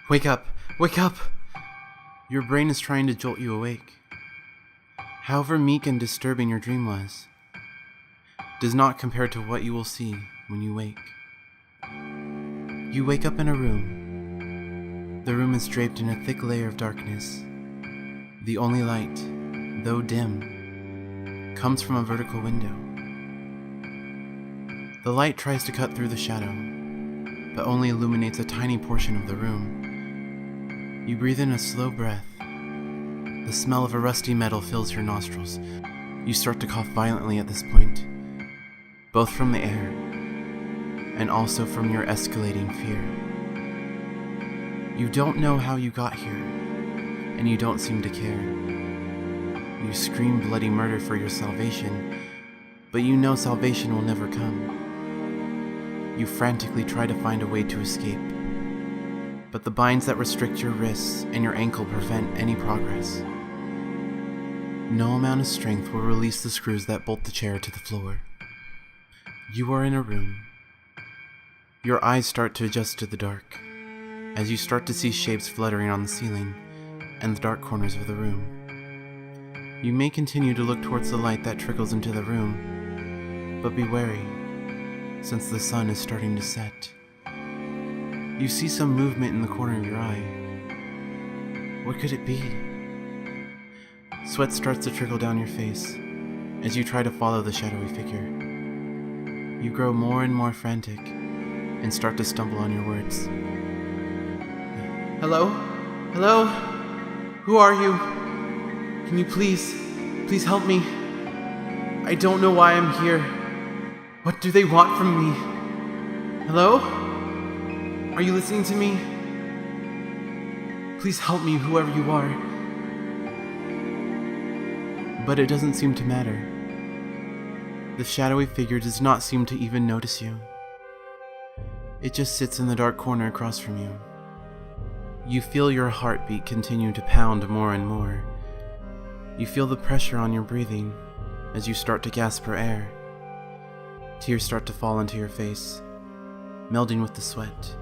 Wake up! Wake up! Your brain is trying to jolt you awake. However meek and disturbing your dream was, does not compare to what you will see when you wake. You wake up in a room. The room is draped in a thick layer of darkness. The only light, though dim, comes from a vertical window. The light tries to cut through the shadow, but only illuminates a tiny portion of the room. You breathe in a slow breath. The smell of a rusty metal fills your nostrils. You start to cough violently at this point, both from the air and also from your escalating fear. You don't know how you got here, and you don't seem to care. You scream bloody murder for your salvation, but you know salvation will never come. You frantically try to find a way to escape, but the binds that restrict your wrists and your ankle prevent any progress. No amount of strength will release the screws that bolt the chair to the floor. You are in a room. Your eyes start to adjust to the dark, as you start to see shapes fluttering on the ceiling and the dark corners of the room. You may continue to look towards the light that trickles into the room, but be wary, since the sun is starting to set. You see some movement in the corner of your eye. What could it be? Sweat starts to trickle down your face as you try to follow the shadowy figure. You grow more and more frantic and start to stumble on your words. Hello? Hello? Who are you? Can you please help me? I don't know why I'm here. What do they want from me? Hello? Are you listening to me? Please help me, whoever you are. But it doesn't seem to matter. The shadowy figure does not seem to even notice you. It just sits in the dark corner across from you. You feel your heartbeat continue to pound more and more. You feel the pressure on your breathing as you start to gasp for air. Tears start to fall into your face, melding with the sweat.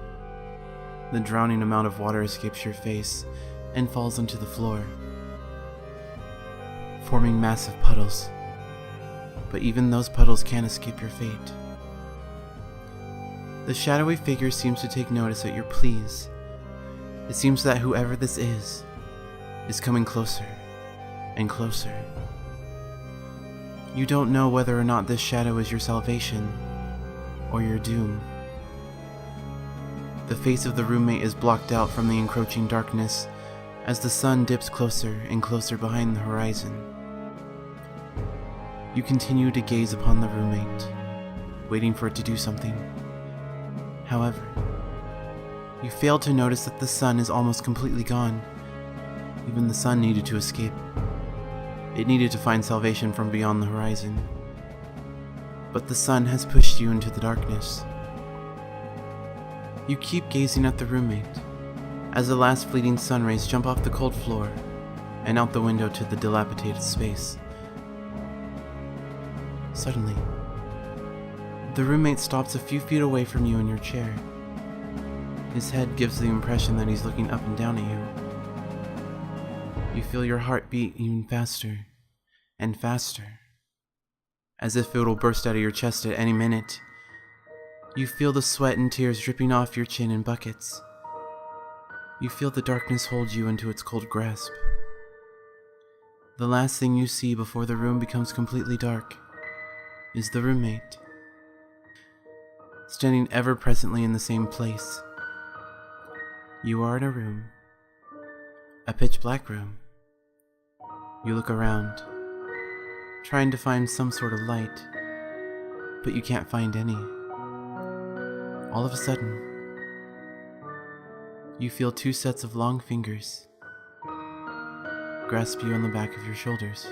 The drowning amount of water escapes your face and falls onto the floor, forming massive puddles. But even those puddles can't escape your fate. The shadowy figure seems to take notice at your pleas. It seems that whoever this is coming closer and closer. You don't know whether or not this shadow is your salvation or your doom. The face of the roommate is blocked out from the encroaching darkness as the sun dips closer and closer behind the horizon. You continue to gaze upon the roommate, waiting for it to do something. However, you fail to notice that the sun is almost completely gone. Even the sun needed to escape. It needed to find salvation from beyond the horizon. But the sun has pushed you into the darkness. You keep gazing at the roommate as the last fleeting sun rays jump off the cold floor and out the window to the dilapidated space. Suddenly, the roommate stops a few feet away from you in your chair. His head gives the impression that he's looking up and down at you. You feel your heart beat even faster and faster, as if it will burst out of your chest at any minute. You feel the sweat and tears dripping off your chin in buckets. You feel the darkness hold you into its cold grasp. The last thing you see before the room becomes completely dark is the roommate, standing ever presently in the same place. You are in a room, a pitch black room. You look around, trying to find some sort of light, but you can't find any. All of a sudden, you feel two sets of long fingers grasp you on the back of your shoulders.